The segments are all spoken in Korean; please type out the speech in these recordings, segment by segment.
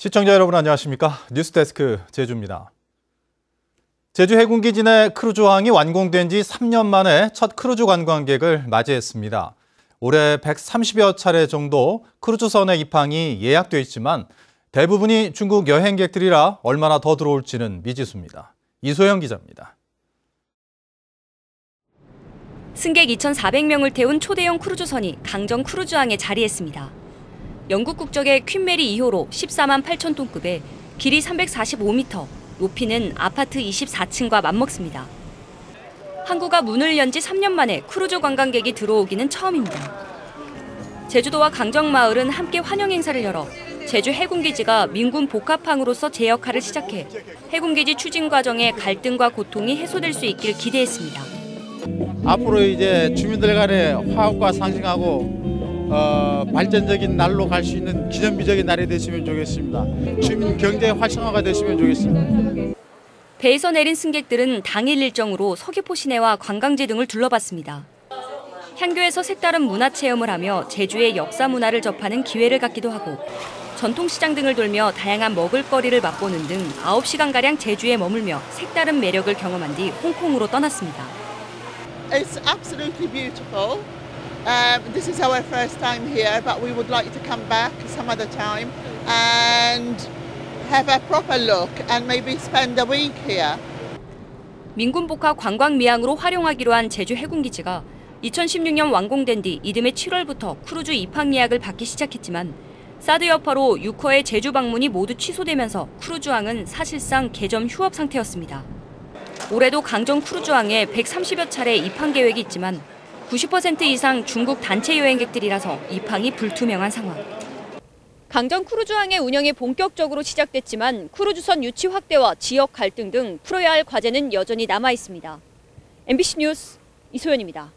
시청자 여러분 안녕하십니까? 뉴스데스크 제주입니다. 제주 해군기지 내 크루즈항이 완공된 지 3년 만에 첫 크루즈 관광객을 맞이했습니다. 올해 130여 차례 정도 크루즈선의 입항이 예약돼 있지만 대부분이 중국 여행객들이라 얼마나 더 들어올지는 미지수입니다. 이소영 기자입니다. 승객 2,400명을 태운 초대형 크루즈선이 강정 크루즈항에 자리했습니다. 영국 국적의 퀸메리 2호로 14만 8천 톤급에 길이 345m, 높이는 아파트 24층과 맞먹습니다. 항구가 문을 연 지 3년 만에 크루즈 관광객이 들어오기는 처음입니다. 제주도와 강정마을은 함께 환영 행사를 열어 제주 해군기지가 민군 복합항으로서 제 역할을 시작해 해군기지 추진 과정에 갈등과 고통이 해소될 수 있길 기대했습니다. 앞으로 이제 주민들 간의 화합과 상생하고 발전적인 날로 갈 수 있는 기념비적인 날이 됐으면 좋겠습니다. 주민 경제 활성화가 됐으면 좋겠습니다. 배에서 내린 승객들은 당일 일정으로 서귀포 시내와 관광지 등을 둘러봤습니다. 향교에서 색다른 문화체험을 하며 제주의 역사 문화를 접하는 기회를 갖기도 하고 전통시장 등을 돌며 다양한 먹을거리를 맛보는 등 9시간가량 제주에 머물며 색다른 매력을 경험한 뒤 홍콩으로 떠났습니다. It's absolutely beautiful. This is our first time here, but we would like to come back some other time and have a proper look and maybe spend a week here. 민군복합 관광미항으로 활용하기로 한 제주 해군기지가 2016년 완공된 뒤 이듬해 7월부터 크루즈 입항 예약을 받기 시작했지만 사드 여파로 6호의 제주 방문이 모두 취소되면서 크루즈항은 사실상 개점 휴업 상태였습니다. 올해도 강정 크루즈항에 130여 차례 입항 계획이 있지만 90% 이상 중국 단체 여행객들이라서 입항이 불투명한 상황. 강정 크루즈항의 운영이 본격적으로 시작됐지만 크루즈선 유치 확대와 지역 갈등 등 풀어야 할 과제는 여전히 남아 있습니다. MBC 뉴스 이소연입니다.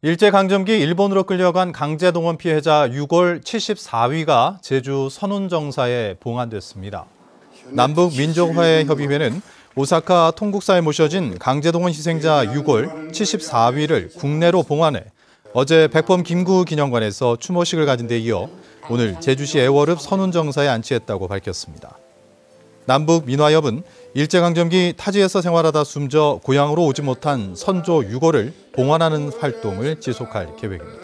일제강점기 일본으로 끌려간 강제동원 피해자 6월 74위가 제주 선운정사에 봉안됐습니다. 남북민족화해협의회는 오사카 통국사에 모셔진 강제동원 희생자 6월 74위를 국내로 봉안해 어제 백범 김구 기념관에서 추모식을 가진 데 이어 오늘 제주시 애월읍 선운정사에 안치했다고 밝혔습니다. 남북민화협은 일제강점기 타지에서 생활하다 숨져 고향으로 오지 못한 선조 6월을 봉안하는 활동을 지속할 계획입니다.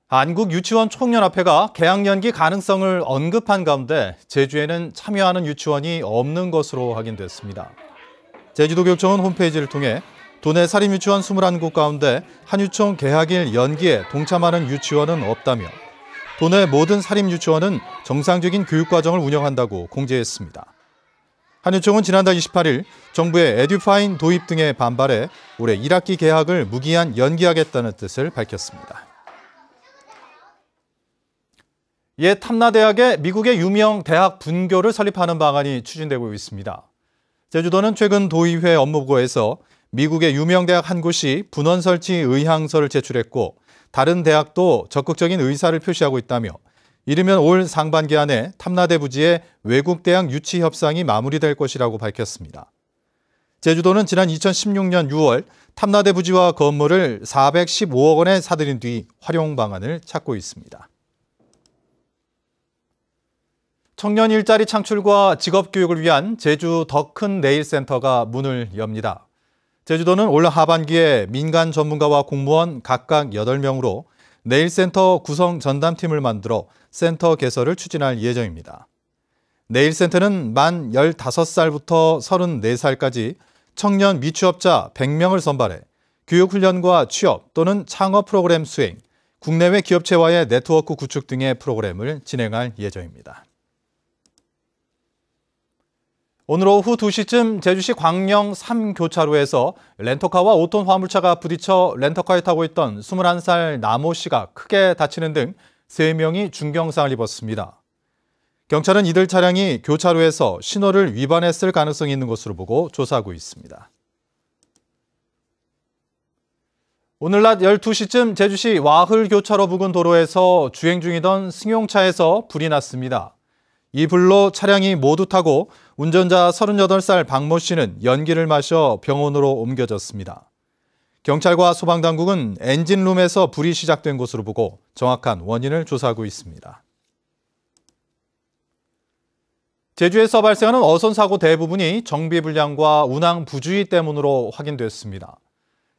한국유치원총연합회가 개학 연기 가능성을 언급한 가운데 제주에는 참여하는 유치원이 없는 것으로 확인됐습니다. 제주도교육청은 홈페이지를 통해 도내 사립유치원 21곳 가운데 한유총 개학일 연기에 동참하는 유치원은 없다며 도내 모든 사립유치원은 정상적인 교육과정을 운영한다고 공지했습니다. 한유총은 지난달 28일 정부의 에듀파인 도입 등에 반발해 올해 1학기 개학을 무기한 연기하겠다는 뜻을 밝혔습니다. 옛 탐나대학에 미국의 유명 대학 분교를 설립하는 방안이 추진되고 있습니다. 제주도는 최근 도의회 업무보고에서 미국의 유명 대학 한 곳이 분원 설치 의향서를 제출했고 다른 대학도 적극적인 의사를 표시하고 있다며 이르면 올 상반기 안에 탐나대 부지의 외국 대학 유치 협상이 마무리될 것이라고 밝혔습니다. 제주도는 지난 2016년 6월 탐나대 부지와 건물을 415억 원에 사들인 뒤 활용 방안을 찾고 있습니다. 청년 일자리 창출과 직업교육을 위한 제주 더 큰 네일센터가 문을 엽니다. 제주도는 올 하반기에 민간 전문가와 공무원 각각 8명으로 네일센터 구성 전담팀을 만들어 센터 개설을 추진할 예정입니다. 네일센터는 만 15살부터 34살까지 청년 미취업자 100명을 선발해 교육훈련과 취업 또는 창업 프로그램 수행, 국내외 기업체와의 네트워크 구축 등의 프로그램을 진행할 예정입니다. 오늘 오후 2시쯤 제주시 광령 3교차로에서 렌터카와 5톤 화물차가 부딪혀 렌터카에 타고 있던 21살 남모 씨가 크게 다치는 등 3명이 중경상을 입었습니다. 경찰은 이들 차량이 교차로에서 신호를 위반했을 가능성이 있는 것으로 보고 조사하고 있습니다. 오늘 낮 12시쯤 제주시 와흘교차로 부근 도로에서 주행 중이던 승용차에서 불이 났습니다. 이 불로 차량이 모두 타고 운전자 38살 박모 씨는 연기를 마셔 병원으로 옮겨졌습니다. 경찰과 소방당국은 엔진룸에서 불이 시작된 것으로 보고 정확한 원인을 조사하고 있습니다. 제주에서 발생하는 어선 사고 대부분이 정비 불량과 운항 부주의 때문으로 확인됐습니다.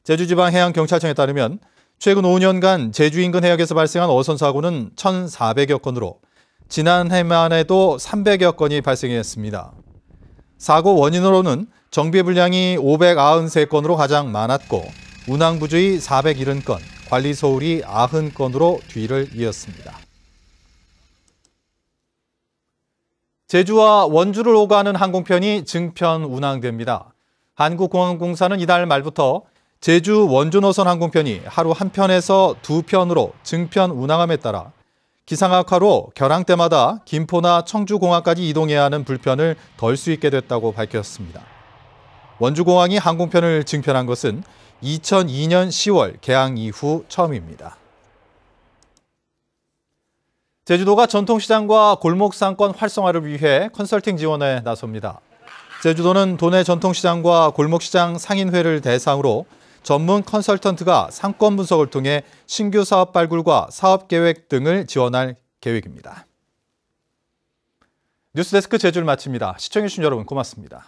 제주지방해양경찰청에 따르면 최근 5년간 제주 인근 해역에서 발생한 어선 사고는 1,400여 건으로 지난해만 해도 300여 건이 발생했습니다. 사고 원인으로는 정비 불량이 593건으로 가장 많았고 운항 부주의 470건, 관리 소홀이 90건으로 뒤를 이었습니다. 제주와 원주를 오가는 항공편이 증편 운항됩니다. 한국공항공사는 이달 말부터 제주 원주 노선 항공편이 하루 한 편에서 두 편으로 증편 운항함에 따라 기상 악화로 결항 때마다 김포나 청주공항까지 이동해야 하는 불편을 덜 수 있게 됐다고 밝혔습니다. 원주공항이 항공편을 증편한 것은 2002년 10월 개항 이후 처음입니다. 제주도가 전통시장과 골목상권 활성화를 위해 컨설팅 지원에 나섭니다. 제주도는 도내 전통시장과 골목시장 상인회를 대상으로 전문 컨설턴트가 상권 분석을 통해 신규 사업 발굴과 사업 계획 등을 지원할 계획입니다. 뉴스데스크 제주를 마칩니다. 시청해주신 여러분 고맙습니다.